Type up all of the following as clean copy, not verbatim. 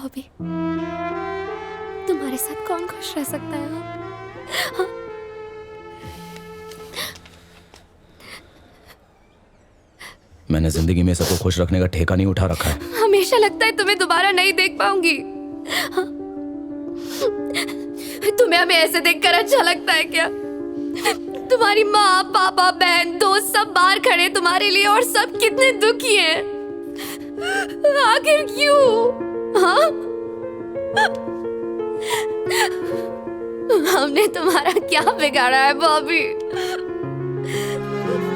बॉबी, तुम्हारे साथ कौन खुश रह सकता है? हाँ? मैंने जिंदगी में सबको खुश रखने का ठेका नहीं उठा रखा है। हमेशा लगता है तुम्हें दोबारा नहीं देख पाऊंगी। हाँ? तुम्हें हमें ऐसे देखकर अच्छा लगता है क्या? तुम्हारी माँ, पापा, बहन, दोस्त सब बाहर खड़े तुम्हारे लिए और सब कितने दुखी हैं। आखिर क्यों? हाँ? हमने तुम्हारा क्या बिगाड़ा है बॉबी?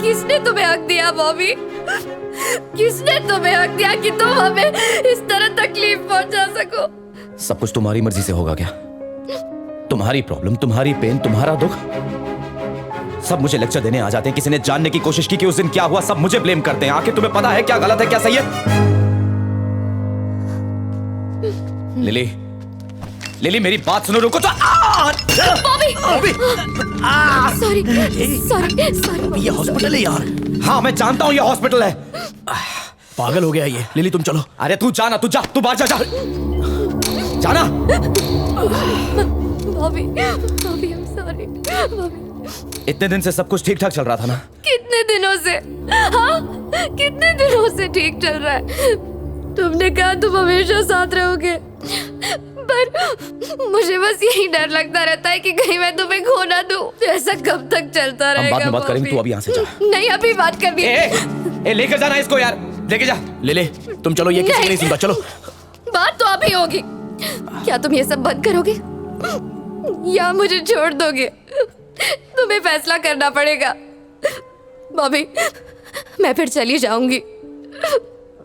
किसने तुम्हें हक दिया बॉबी? किसने तुम्हें हक दिया कि तुम हमें इस तरह तकलीफ पहुंचा सको? सब कुछ तुम्हारी मर्जी से होगा क्या? तुम्हारी प्रॉब्लम, तुम्हारी पेन, तुम्हारा दुख, सब मुझे लेक्चर देने आ जाते हैं। किसी ने जानने की कोशिश की कि उस दिन क्या हुआ, सब मुझे ब्लेम करते हैं। आखिर तुम्हें पता है क्या गलत है क्या सही है? लिली, लिली मेरी बात सुनो, रुको तो। Bobby! Bobby! Sorry, sorry, sorry. ये हॉस्पिटल है यार। हाँ मैं जानता हूँ ये हॉस्पिटल है। पागल हो गया ये। लिली तुम चलो। अरे तू जाना, तू जा, तू बाहर जा, जा जाना। Bobby, Bobby, I'm sorry। बॉबी, इतने दिन से सब कुछ ठीक ठाक चल रहा था ना? कितने दिनों से? हाँ, कितने दिनों से ठीक चल रहा है? तुमने कहा तुम हमेशा साथ रहोगे, पर मुझे बस यही डर लगता रहता है कि कहीं मैं तुम्हें खो ना दूं। ऐसा कब तक चलता रहेगा? हम बाद में बात करेंगे, तू अभी यहाँ से जा। नहीं, अभी बात करनी है। ए, लेकर जाना इसको यार, लेके जा। ले तुम चलो, ये किसी की नहीं सुनता। चलो। बात तो अभी होगी। क्या तुम ये सब बंद करोगे या मुझे छोड़ दोगे? तुम्हें फैसला करना पड़ेगा बॉबी। मैं फिर चली जाऊंगी।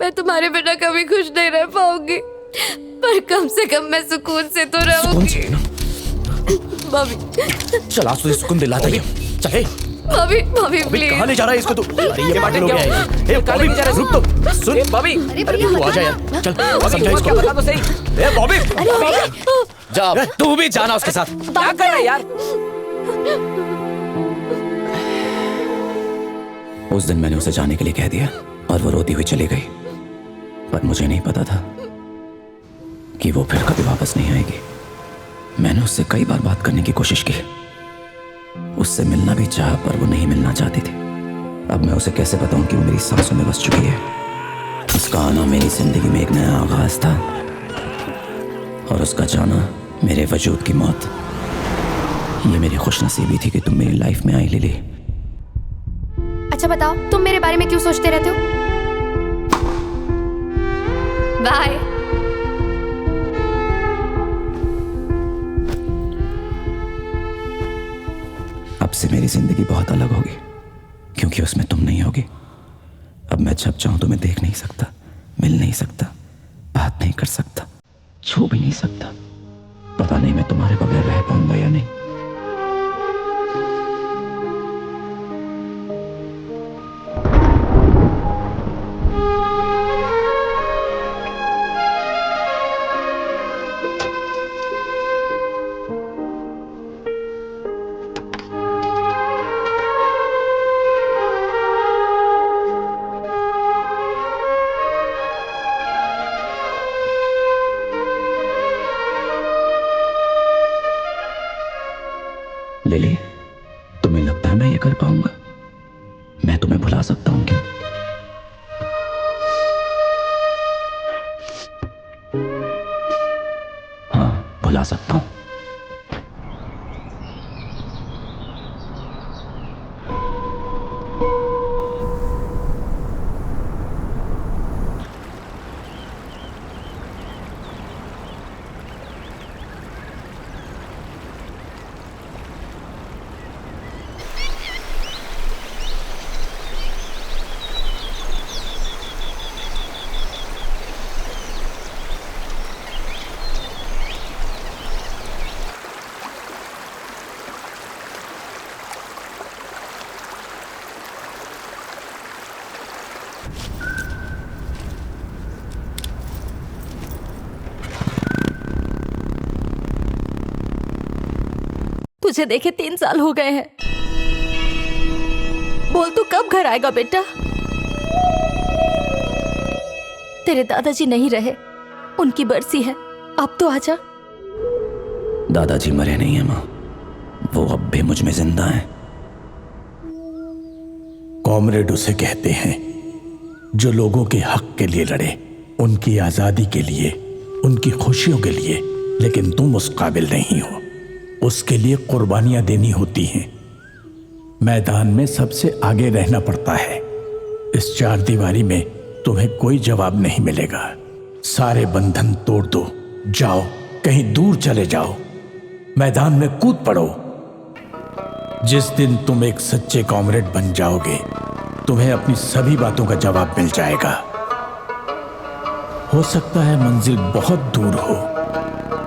मैं तुम्हारे बिना कभी खुश नहीं रह पाऊंगी, पर कम से कम मैं सुकून से तो रहूंगी बॉबी। चल आज तुझे सुकून दिलाता ही। चल बॉबी, बॉबी अभी प्लीज। कहाँ ले जा रहा है इसको तू? अरे ये पागल हो गया है। ए बॉबी रुक तो सुन। बॉबी, अरे तू आ जा यार। चल समझा इसको। बता तो सही। ए बॉबी, जा तू भी जाना उसके साथ। क्या कर रहा है यार? उस दिन मैंने उसे जाने के लिए कह दिया और वो रोती हुई चली गई, पर मुझे नहीं पता था कि वो फिर कभी वापस नहीं आएगी। मैंने उससे कई बार बात करने की कोशिश की, उससे मिलना भी चाहा, पर वो नहीं मिलना चाहती थी। अब मैं उसे कैसे बताऊं कि वो मेरी सांसों में बस चुकी है। उसका आना मेरी जिंदगी में एक नया आगाज था और उसका जाना मेरे वजूद की मौत। ये मेरी खुशनसीबी थी कि तुम मेरी लाइफ में आई लिली। अच्छा बताओ, तुम मेरे बारे में क्यों सोचते रहते हो? बाय। अब से मेरी जिंदगी बहुत अलग होगी, क्योंकि उसमें तुम नहीं होगी। अब मैं जब चाहूं तुम्हें देख नहीं सकता, मिल नहीं सकता, बात नहीं कर सकता, छू भी नहीं सकता। पता नहीं मैं तुम्हारे बगैर रह पाऊंगा या नहीं। लिली, तुम्हें लगता है मैं ये कर पाऊंगा? मैं तुम्हें भुला सकता हूं क्या? हाँ, भुला सकता हूं। तुझे देखे 3 साल हो गए हैं। बोल तू कब घर आएगा बेटा? तेरे दादाजी नहीं रहे, उनकी बरसी है, अब तो आजा। दादाजी मरे नहीं है माँ, वो अब भी मुझ में जिंदा हैं। कॉमरेड उसे कहते हैं जो लोगों के हक के लिए लड़े, उनकी आजादी के लिए, उनकी खुशियों के लिए। लेकिन तुम उस काबिल नहीं हो। उसके लिए कुर्बानियां देनी होती हैं। मैदान में सबसे आगे रहना पड़ता है। इस चार दीवारी में तुम्हें कोई जवाब नहीं मिलेगा। सारे बंधन तोड़ दो, जाओ कहीं दूर चले जाओ, मैदान में कूद पड़ो। जिस दिन तुम एक सच्चे कॉमरेड बन जाओगे, तुम्हें अपनी सभी बातों का जवाब मिल जाएगा। हो सकता है मंजिल बहुत दूर हो,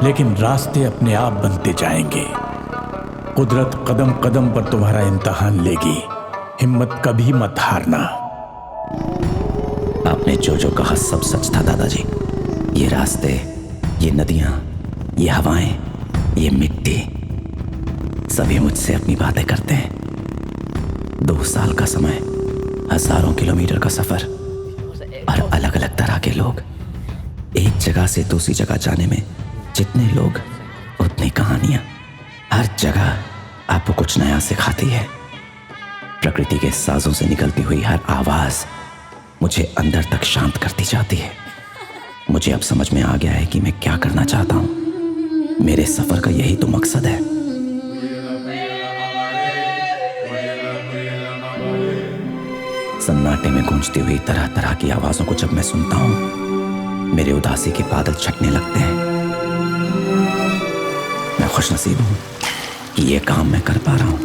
लेकिन रास्ते अपने आप बनते जाएंगे। कुदरत कदम कदम पर तुम्हारा इम्तिहान लेगी। हिम्मत कभी मत हारना। आपने जो जो कहा सब सच था दादाजी। ये रास्ते, ये नदियां, ये हवाएं, ये मिट्टी, सभी मुझसे अपनी बातें करते हैं। 2 साल का समय, हजारों किलोमीटर का सफर और अलग अलग तरह के लोग। एक जगह से दूसरी जगह जाने में जितने लोग उतनी कहानियां। हर जगह आपको कुछ नया सिखाती है। प्रकृति के साजों से निकलती हुई हर आवाज मुझे अंदर तक शांत करती जाती है। मुझे अब समझ में आ गया है कि मैं क्या करना चाहता हूं। मेरे सफर का यही तो मकसद है। सन्नाटे में गूंजती हुई तरह तरह की आवाजों को जब मैं सुनता हूं, मेरे उदासी के बादल छटने लगते हैं। मैं खुशनसीब हूं कि ये काम मैं कर पा रहा हूं।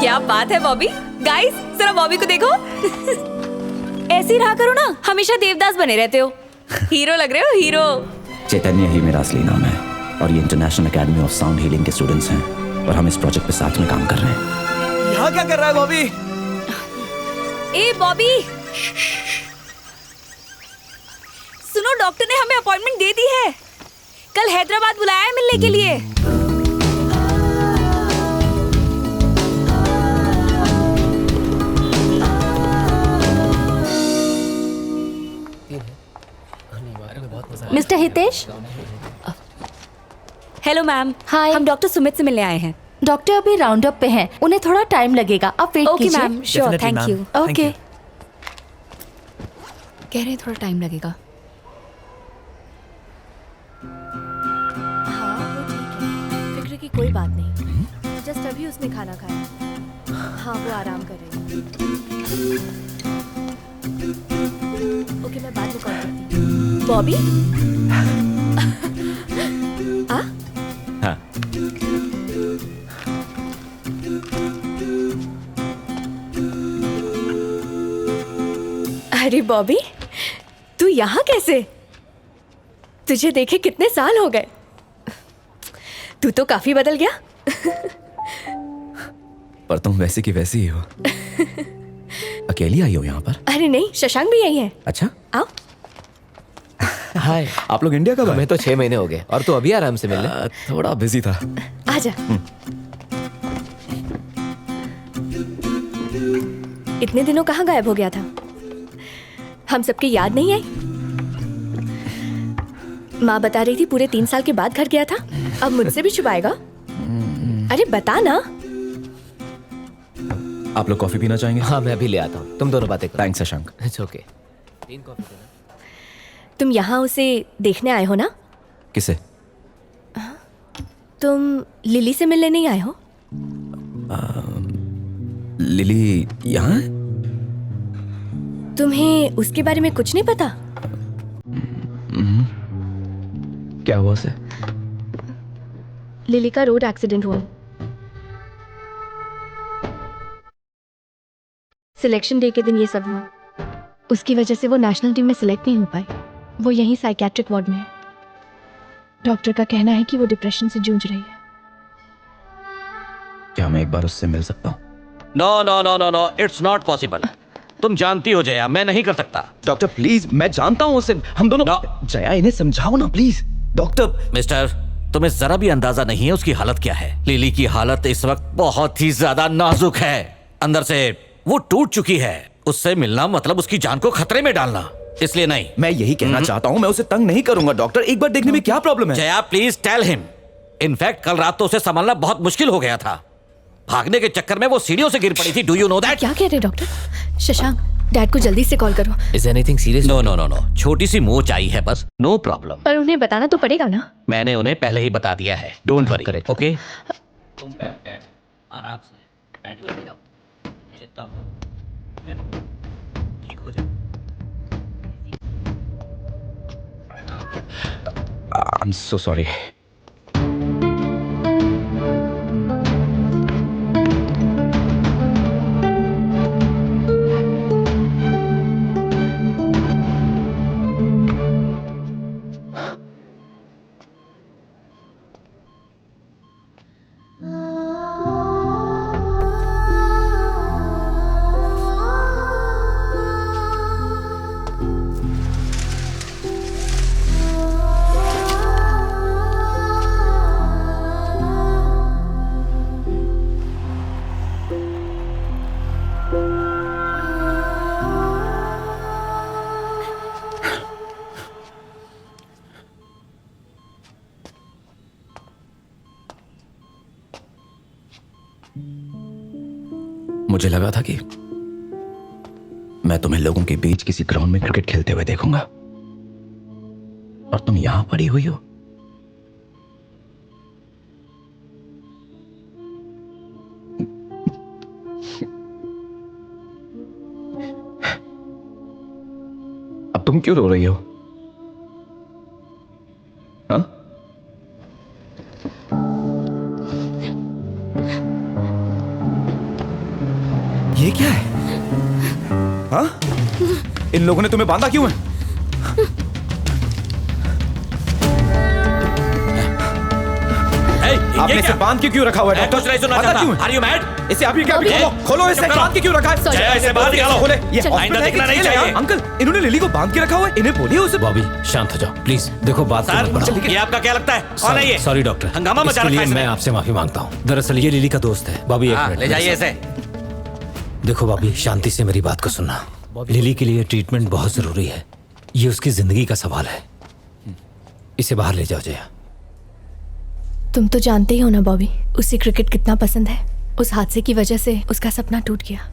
क्या बात है बॉबी। गाइस जरा बॉबी को देखो। ऐसे ही रहा करो ना, हमेशा देवदास बने रहते हो। हीरो लग रहे हो, हीरो। चैतन्य ही मेरा असली नाम है और ये international academy of sound healing के स्टूडेंट्स हैं और हम इस प्रोजेक्ट पे साथ में काम कर रहे हैं। यहाँ क्या कर रहा है बॉबी? ए बॉबी, सुनो डॉक्टर ने हमें अपॉइंटमेंट दे दी है। कल हैदराबाद बुलाया है मिलने के लिए। Mister Hitesh. Hello ma'am. Hi. हम डॉक्टर सुमित से मिलने आए हैं। डॉक्टर अभी राउंड अप पे हैं, उन्हें थोड़ा टाइम लगेगा, आप वेट ओके कीजिए। Ma'am, sure, Definitely, thank ma'am. You. Thank okay. you. कह रहे हैं थोड़ा टाइम लगेगा। हाँ वो ठीक है, फिक्र की कोई बात नहीं। जस्ट अभी उसने खाना खाया। हाँ वो आराम कर रही है। ओके मैं बाद में कॉल करती हूँ। बॉबी आ? हाँ। अरे बॉबी, तू यहाँ कैसे? तुझे देखे कितने साल हो गए। तू तो काफी बदल गया। पर तुम वैसी की वैसी ही हो। अकेली आई हो यहाँ पर? अरे नहीं, शशांक भी यही है। अच्छा, आओ। हाय। आप लोग इंडिया कब आए? हमें तो 6 महीने हो गए और तू अभी आराम से मिलने। थोड़ा बिजी था। आजा। इतने दिनों कहाँ गायब हो गया था? हम सबकी याद नहीं आई? माँ बता रही थी पूरे 3 साल के बाद घर गया था। अब मुझसे भी छुपाएगा? अरे बता ना। आप लोग कॉफी पीना चाहेंगे? हाँ मैं अभी ले आता हूँ, तुम दोनों बातें करो। Thanks Shashank. It's okay. 3 coffee देना। तुम यहाँ उसे देखने आए हो ना? किसे? तुम लिली से मिलने नहीं आए हो? लिली यहाँ है? तुम्हें उसके बारे में कुछ नहीं पता? क्या हुआ उसे? लिली का रोड एक्सीडेंट हुआ। सिलेक्शन डे के दिन ये सब हुआ। उसकी वजह से वो नेशनल टीम में सिलेक्ट नहीं हो पाई। वो यहीं साइकेट्रिक वार्ड में है। डॉक्टर का कहना है कि वो डिप्रेशन से जूझ रही है। क्या मैं एक बार उससे मिल सकता हूँ? No no no no no, it's not possible. तुम जानती हो जया, मैं नहीं कर सकता। डॉक्टर प्लीज, मैं जानता हूँ उसे। हम दोनों। No. जया इन्हें समझाओ ना प्लीज। डॉक्टर। मिस्टर, तुम्हें जरा भी अंदाजा नहीं है उसकी हालत क्या है। लिली की हालत इस वक्त बहुत ही ज्यादा नाजुक है, अंदर से वो टूट चुकी है। उससे मिलना मतलब उसकी जान को खतरे में डालना, इसलिए नहीं। मैं यही कहना चाहता हूँ, मैं उसे तंग नहीं करूंगा डॉक्टर। एक बार देखने में क्या प्रॉब्लम है? Jaya please tell him. In fact कल रात तो उसे संभालना बहुत मुश्किल हो गया था। भागने के चक्कर में वो सीढ़ियों से गिर पड़ी थी। Do you know that? क्या कह रहे डॉक्टर? शशांक, डैड को जल्दी से कॉल करो। Is anything serious? No no no no, छोटी सी मोच आई है बस, नो प्रॉब्लम। पर उन्हें बताना तो पड़ेगा ना। मैंने उन्हें पहले ही बता दिया है, डोंट वरी। ओके, आराम से बैठ जाओ। I'm so sorry. मुझे लगा था कि मैं तुम्हें लोगों के बीच किसी ग्राउंड में क्रिकेट खेलते हुए देखूंगा, और तुम यहां पड़ी हुई हो। अब तुम क्यों रो रही हो? हाँ? ये क्या है? हाँ? इन लोगों ने तुम्हें बांधा क्यों है? आपने इसे बांध के क्यों रखा हुआ है डॉक्टर? बांधा क्यों है? Are you mad? इसे अभी क्या? खोलो इसे, बांध के क्यों रखा है? जया, इसे बाहर निकालो। खोले। ये आइंदा हॉस्पिटल है कि दिखना नहीं जेल है? चाहिए। अंकल, इन्होंने लिली को बांध के रखा हुआ है। इन्हें बोलिए उसे। बॉबी शांत हो जाओ प्लीज। देखो बात को मत बढ़ाओ। सर, ये आपका क्या लगता है? कौन है ये? सॉरी डॉक्टर, हंगामा मचा इसके रखा है लिए मैं इसने। आपसे माफी मांगता हूँ। दरअसल ये लिली का दोस्त है। बॉबी एक हाँ, मिनट ले जाइए इसे। देखो बॉबी, शांति से मेरी बात को सुनना। लिली के लिए ट्रीटमेंट बहुत जरूरी है, ये उसकी जिंदगी का सवाल है। इसे बाहर ले जाओ जया। तुम तो जानते ही हो ना बॉबी, उसे क्रिकेट कितना पसंद है। उस हादसे की वजह से उसका सपना टूट गया।